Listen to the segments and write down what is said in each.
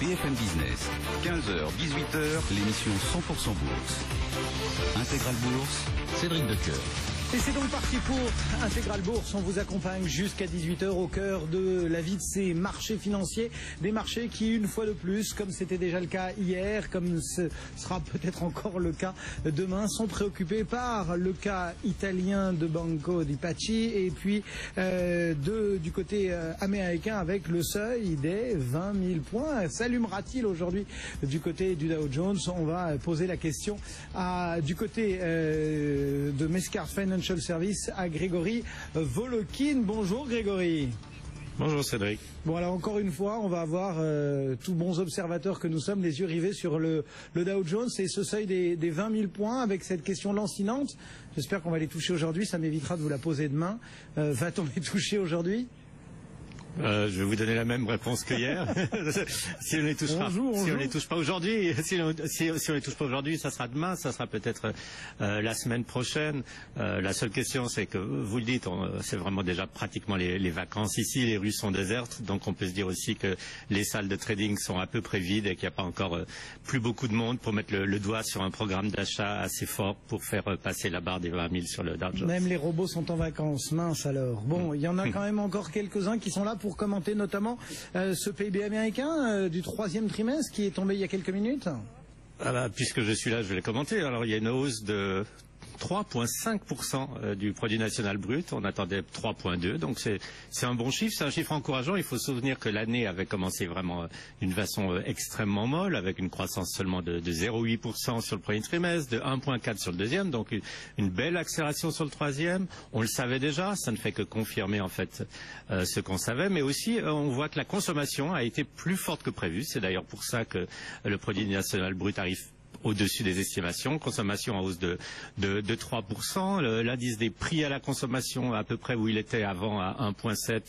BFM Business, 15h, 18h, l'émission 100% Bourse. Intégral Bourse, Cédric Decoeur. Et c'est donc parti pour Intégral Bourse. On vous accompagne jusqu'à 18h au cœur de la vie de ces marchés financiers. Des marchés qui, une fois de plus, comme c'était déjà le cas hier, comme ce sera peut-être encore le cas demain, sont préoccupés par le cas italien de Banco di Paschi et puis du côté américain avec le seuil des 20 000 points. S'allumera-t-il aujourd'hui du côté du Dow Jones? On va poser la question du côté de Mescart Financial Service à Grégory Volokin. Bonjour Grégory. Bonjour Cédric. Bon, alors encore une fois, on va avoir, tous bons observateurs que nous sommes, les yeux rivés sur le Dow Jones et ce seuil des 20 000 points avec cette question lancinante. J'espère qu'on va les toucher aujourd'hui, ça m'évitera de vous la poser demain. Va-t-on les toucher aujourd'hui ? Je vais vous donner la même réponse que hier. Si on les touche pas, si on les touche pas aujourd'hui, si on les touche pas aujourd'hui, ça sera demain, ça sera peut-être la semaine prochaine. La seule question, c'est que vous le dites, c'est vraiment déjà pratiquement les vacances ici, les rues sont désertes, donc on peut se dire aussi que les salles de trading sont à peu près vides et qu'il n'y a pas encore plus beaucoup de monde pour mettre le doigt sur un programme d'achat assez fort pour faire passer la barre des 20 000 sur le Dow Jones. Même les robots sont en vacances, mince alors. Bon, il y en a quand même encore quelques-uns qui sont là pour commenter notamment ce PIB américain du troisième trimestre qui est tombé il y a quelques minutes. Puisque je suis là, je vais les commenter. Alors il y a une hausse de 3,5% du produit national brut. On attendait 3,2%. Donc c'est un bon chiffre, c'est un chiffre encourageant. Il faut se souvenir que l'année avait commencé vraiment d'une façon extrêmement molle, avec une croissance seulement de 0,8% sur le premier trimestre, de 1,4% sur le deuxième. Donc une belle accélération sur le troisième. On le savait déjà, ça ne fait que confirmer en fait ce qu'on savait. Mais aussi, on voit que la consommation a été plus forte que prévu. C'est d'ailleurs pour ça que le produit national brut arrive au-dessus des estimations, consommation en hausse de 3%, l'indice des prix à la consommation à peu près où il était avant à 1,7%.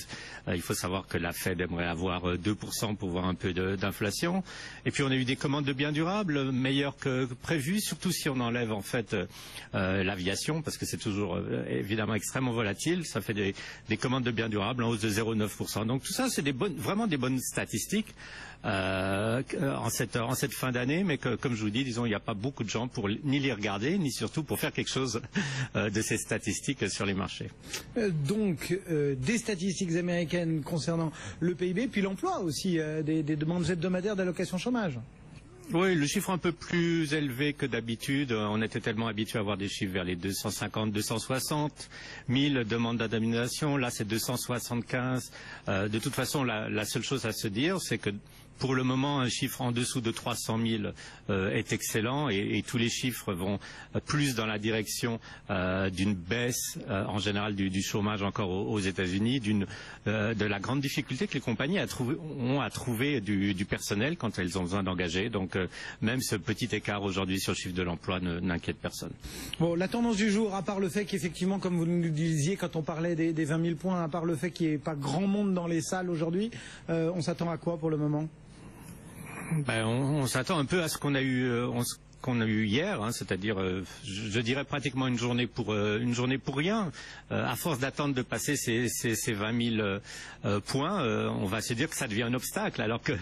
Il faut savoir que la Fed aimerait avoir 2% pour voir un peu d'inflation. Et puis on a eu des commandes de biens durables meilleures que prévues, surtout si on enlève en fait l'aviation, parce que c'est toujours évidemment extrêmement volatile. Ça fait des commandes de biens durables en hausse de 0,9%. Donc tout ça, c'est vraiment des bonnes statistiques en cette fin d'année, mais que, comme je vous dis, disons, il n'y a pas beaucoup de gens pour ni les regarder, ni surtout pour faire quelque chose de ces statistiques sur les marchés. Donc, des statistiques américaines concernant le PIB, puis l'emploi aussi, des demandes hebdomadaires d'allocation chômage. Oui, le chiffre un peu plus élevé que d'habitude. On était tellement habitué à avoir des chiffres vers les 250, 260 000 demandes d'indemnisation. Là, c'est 275. De toute façon, la seule chose à se dire, c'est que pour le moment, un chiffre en dessous de 300 000 est excellent et tous les chiffres vont plus dans la direction d'une baisse en général du chômage encore aux États-Unis, de la grande difficulté que les compagnies ont à trouver du personnel quand elles ont besoin d'engager. Donc même ce petit écart aujourd'hui sur le chiffre de l'emploi n'inquiète personne. Bon, la tendance du jour, à part le fait qu'effectivement, comme vous nous le disiez quand on parlait des 20 000 points, à part le fait qu'il n'y ait pas grand monde dans les salles aujourd'hui, on s'attend à quoi pour le moment ? On s'attend un peu à ce qu'on a eu hier, hein, c'est-à-dire, je dirais pratiquement une journée pour rien. À force d'attendre de passer ces 20 000 points, on va se dire que ça devient un obstacle, alors que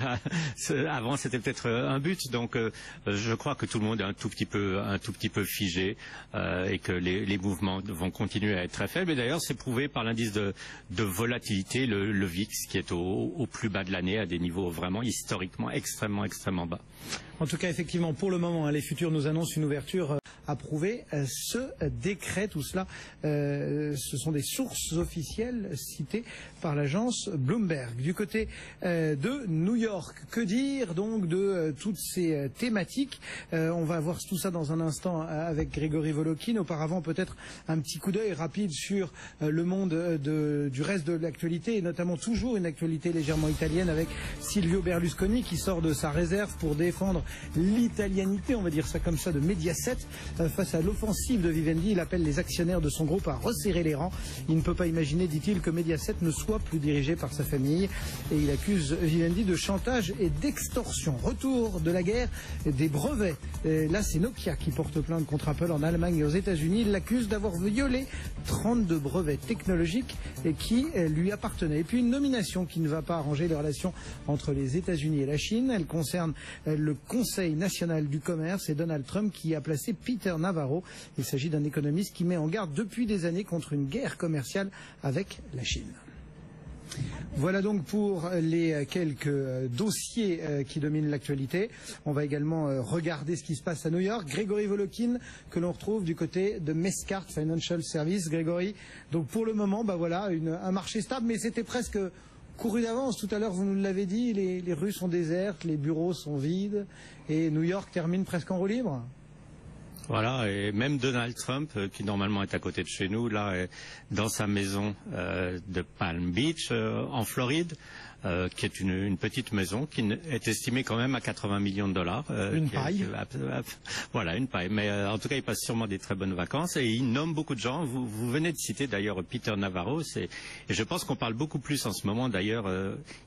avant c'était peut-être un but. Donc, je crois que tout le monde est un tout petit peu figé et que les mouvements vont continuer à être très faibles. Et d'ailleurs, c'est prouvé par l'indice de volatilité, le VIX, qui est au plus bas de l'année, à des niveaux vraiment historiquement extrêmement bas. En tout cas, effectivement, pour le moment, les futurs nous annoncent une ouverture approuver ce décret. Tout cela, ce sont des sources officielles citées par l'agence Bloomberg. Du côté de New York, que dire donc de toutes ces thématiques? On va voir tout ça dans un instant avec Grégory Volokin. Auparavant, peut-être un petit coup d'œil rapide sur le monde du reste de l'actualité, et notamment toujours une actualité légèrement italienne avec Silvio Berlusconi qui sort de sa réserve pour défendre l'italianité, on va dire ça comme ça, de Mediaset. face à l'offensive de Vivendi. Il appelle les actionnaires de son groupe à resserrer les rangs. Il ne peut pas imaginer, dit-il, que Mediaset ne soit plus dirigé par sa famille. Et il accuse Vivendi de chantage et d'extorsion. Retour de la guerre des brevets. Et là, c'est Nokia qui porte plainte contre Apple en Allemagne et aux États-Unis. Il l'accuse d'avoir violé 32 brevets technologiques qui lui appartenaient. Et puis une nomination qui ne va pas arranger les relations entre les États-Unis et la Chine. Elle concerne le Conseil national du commerce et Donald Trump qui a placé Peter Navarro. Il s'agit d'un économiste qui met en garde depuis des années contre une guerre commerciale avec la Chine. Voilà donc pour les quelques dossiers qui dominent l'actualité. On va également regarder ce qui se passe à New York. Grégory Volokin, que l'on retrouve du côté de Mescart Financial Services. Grégory, donc pour le moment, voilà, un marché stable, mais c'était presque couru d'avance. Tout à l'heure, vous nous l'avez dit, les rues sont désertes, les bureaux sont vides, et New York termine presque en roue libre. Voilà, et même Donald Trump, qui normalement est à côté de chez nous, là, est dans sa maison de Palm Beach, en Floride, qui est une petite maison qui est estimée quand même à 80 millions de dollars. Une paille. Voilà, une paille. Mais en tout cas, il passe sûrement des très bonnes vacances et il nomme beaucoup de gens. Vous venez de citer d'ailleurs Peter Navarro. Et je pense qu'on parle beaucoup plus en ce moment d'ailleurs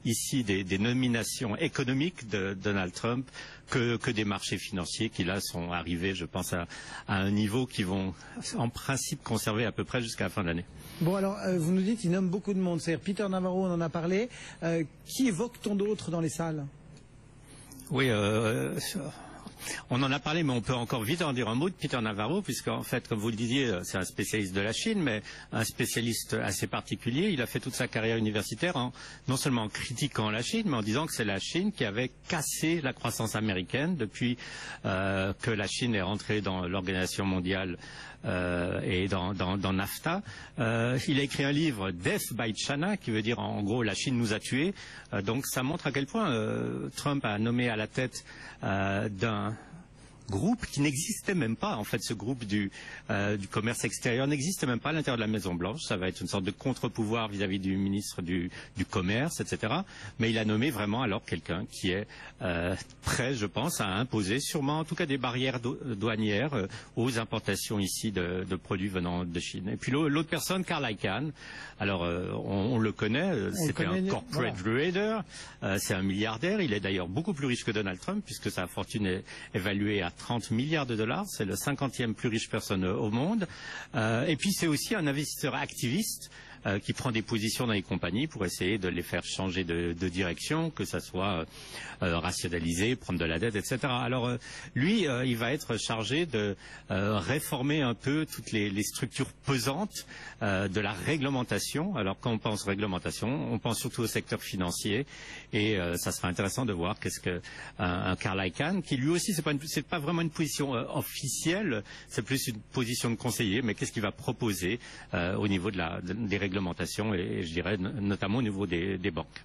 ici des nominations économiques de Donald Trump que des marchés financiers qui là sont arrivés, je pense, à un niveau qui vont en principe conserver à peu près jusqu'à la fin de l'année. Bon alors, vous nous dites, il nomme beaucoup de monde. C'est-à-dire Peter Navarro, on en a parlé. Qui évoque-t-on d'autres dans les salles? Oui, on en a parlé, mais on peut encore vite en dire un mot de Peter Navarro, puisqu'en fait, comme vous le disiez, c'est un spécialiste de la Chine, mais un spécialiste assez particulier. Il a fait toute sa carrière universitaire non seulement en critiquant la Chine, mais en disant que c'est la Chine qui avait cassé la croissance américaine depuis que la Chine est rentrée dans l'Organisation mondiale et dans NAFTA. Il a écrit un livre, Death by China, qui veut dire en gros la Chine nous a tués. Donc ça montre à quel point Trump a nommé à la tête d'un groupe qui n'existait même pas. En fait, ce groupe du commerce extérieur n'existe même pas à l'intérieur de la Maison-Blanche. Ça va être une sorte de contre-pouvoir vis-à-vis du ministre du Commerce, etc. Mais il a nommé vraiment alors quelqu'un qui est prêt, je pense, à imposer sûrement en tout cas des barrières douanières aux importations ici de produits venant de Chine. Et puis l'autre personne, Carl Icahn. Alors, on le connaît. C'était un corporate trader. C'est un milliardaire. Il est d'ailleurs beaucoup plus riche que Donald Trump puisque sa fortune est évaluée à 30 milliards de dollars, c'est le 50e plus riche personne au monde. Et puis c'est aussi un investisseur activiste qui prend des positions dans les compagnies pour essayer de les faire changer de direction, que ça soit rationalisé, prendre de la dette, etc. Alors lui, il va être chargé de réformer un peu toutes les structures pesantes de la réglementation. Alors quand on pense réglementation, on pense surtout au secteur financier et ça sera intéressant de voir qu'est-ce que un Carl Icahn, qui lui aussi c'est pas vraiment une position officielle, c'est plus une position de conseiller, mais qu'est-ce qu'il va proposer au niveau des réglementations et je dirais notamment au niveau des banques.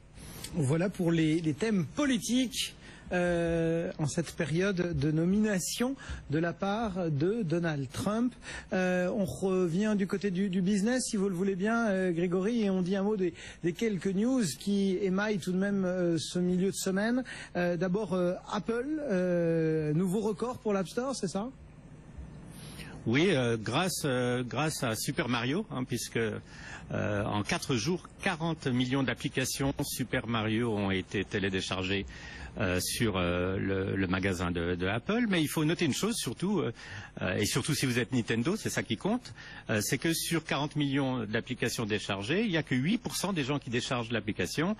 Voilà pour les thèmes politiques en cette période de nomination de la part de Donald Trump. On revient du côté du business, si vous le voulez bien, Grégory, et on dit un mot des quelques news qui émaillent tout de même ce milieu de semaine. D'abord, Apple, nouveau record pour l'App Store, c'est ça ? Oui, grâce à Super Mario, puisque en 4 jours, 40 millions d'applications Super Mario ont été téléchargées sur le magasin de Apple. Mais il faut noter une chose surtout, et surtout si vous êtes Nintendo, c'est ça qui compte, c'est que sur 40 millions d'applications déchargées, il n'y a que 8% des gens qui déchargent l'application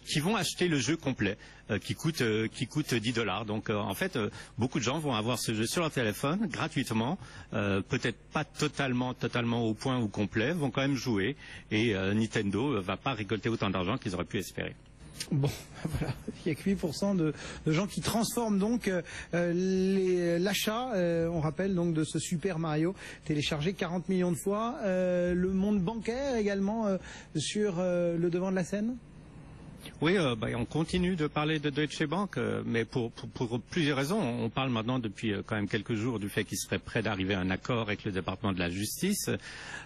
qui vont acheter le jeu complet, qui coûte $10. Donc en fait, beaucoup de gens vont avoir ce jeu sur leur téléphone gratuitement, peut-être pas totalement au point ou complet, vont quand même jouer et Nintendo va pas récolter autant d'argent qu'ils auraient pu espérer. Bon, voilà, il n'y a que 8% de gens qui transforment donc l'achat, on rappelle donc de ce Super Mario, téléchargé 40 millions de fois. Le monde bancaire également sur le devant de la scène. Oui, on continue de parler de Deutsche Bank, mais pour plusieurs raisons. On parle maintenant depuis quand même quelques jours du fait qu'il serait prêt d'arriver à un accord avec le département de la justice.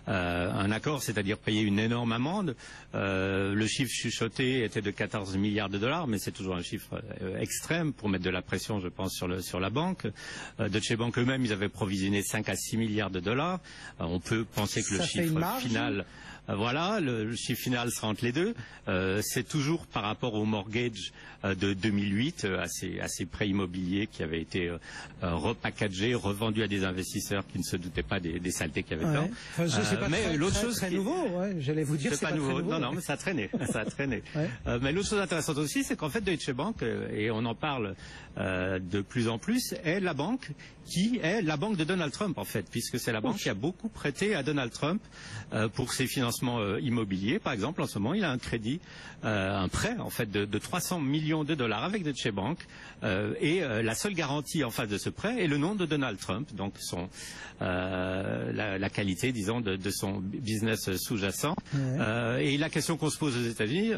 Un accord, c'est-à-dire payer une énorme amende. Le chiffre chuchoté était de 14 milliards de dollars, mais c'est toujours un chiffre extrême pour mettre de la pression, je pense, sur la banque. Deutsche Bank eux-mêmes, ils avaient provisionné 5 à 6 milliards de dollars. On peut penser que le chiffre final... Voilà, le chiffre final sera entre les deux. C'est toujours par rapport au mortgage de 2008, à ces prêts immobiliers qui avaient été repackagés, revendus à des investisseurs qui ne se doutaient pas des saletés qu'il y avait dedans. Mais l'autre chose très nouveau, j'allais vous dire, c'est pas nouveau. Non, mais ça a traîné, ça a traîné. Mais l'autre chose intéressante aussi, c'est qu'en fait Deutsche Bank, et on en parle de plus en plus, est la banque qui est la banque de Donald Trump en fait, puisque c'est la banque qui a beaucoup prêté à Donald Trump pour ses financements immobiliers. Par exemple, en ce moment, il a un crédit, un prêt en fait de 300 millions de dollars avec Deutsche Bank, et la seule garantie en face de ce prêt est le nom de Donald Trump, donc la qualité, disons, de son business sous-jacent. Et la question qu'on se pose aux États-Unis,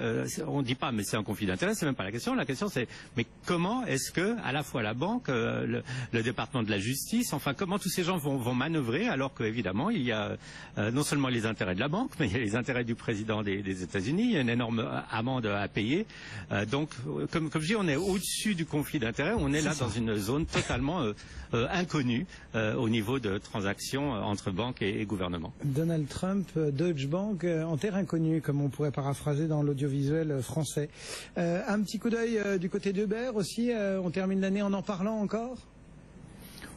on ne dit pas, mais c'est un conflit d'intérêt, c'est même pas la question. La question, c'est, mais comment est-ce que à la fois la banque, le département de la justice, enfin, comment tous ces gens vont manœuvrer, alors qu'évidemment, il y a non seulement les intérêts de la banque, mais il y a les intérêts du président des États-Unis, il y a une énorme amende à payer. Donc, comme je dis, on est au-dessus du conflit d'intérêts, on est là dans une zone totalement inconnue au niveau de transactions entre banques et gouvernement. Donald Trump, Deutsche Bank, en terre inconnue, comme on pourrait paraphraser dans l'audiovisuel français. Un petit coup d'œil du côté d'Uber aussi, on termine l'année en parlant encore ?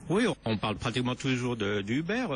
Oui, on parle pratiquement tous les jours d'Uber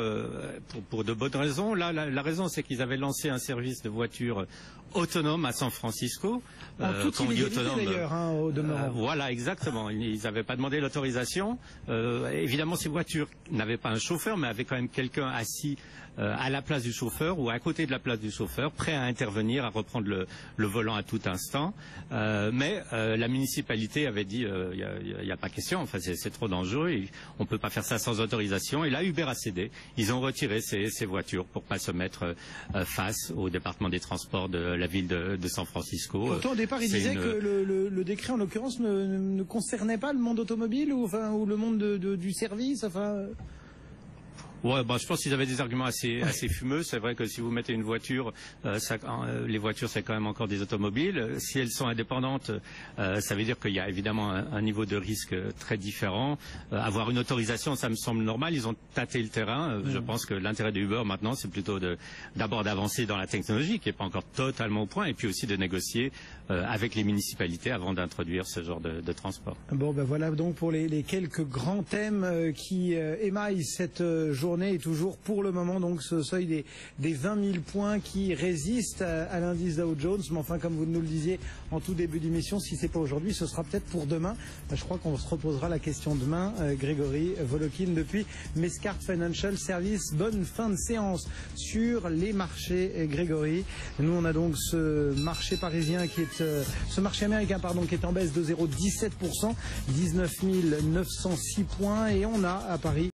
pour de bonnes raisons. Là, la raison, c'est qu'ils avaient lancé un service de voitures autonome à San Francisco. En toute illégalité d'ailleurs, au demeurant. Voilà, exactement. Ils n'avaient pas demandé l'autorisation. Évidemment, ces voitures n'avaient pas un chauffeur, mais avaient quand même quelqu'un assis à la place du chauffeur ou à côté de la place du chauffeur, prêt à intervenir, à reprendre le volant à tout instant. Mais la municipalité avait dit il n'y a pas question, enfin c'est trop dangereux, on ne peut pas faire ça sans autorisation. Et là, Uber a cédé. Ils ont retiré ces voitures pour ne pas se mettre face au département des transports de la ville de San Francisco. Pourtant, au départ, il disait que le décret, en l'occurrence, ne concernait pas le monde automobile ou le monde du service. Ouais, je pense qu'ils avaient des arguments assez fumeux. C'est vrai que si vous mettez une voiture, les voitures c'est quand même encore des automobiles. Si elles sont indépendantes, ça veut dire qu'il y a évidemment un niveau de risque très différent. Avoir une autorisation, ça me semble normal. Ils ont tâté le terrain. Je pense que l'intérêt de Uber maintenant, c'est plutôt d'abord d'avancer dans la technologie, qui n'est pas encore totalement au point, et puis aussi de négocier avec les municipalités avant d'introduire ce genre de transport. Bon, voilà donc pour les quelques grands thèmes qui émaillent cette journée, et toujours pour le moment donc ce seuil des 20 000 points qui résistent à l'indice Dow Jones. Mais enfin, comme vous nous le disiez en tout début d'émission, si c'est pas aujourd'hui, ce sera peut-être pour demain. Je crois qu'on se reposera la question demain. Grégory Volokin depuis Mescart Financial Service. Bonne fin de séance sur les marchés, Grégory. Nous, on a donc ce marché parisien ce marché américain, qui est en baisse de 0,17%, 19 906 points, et on a à Paris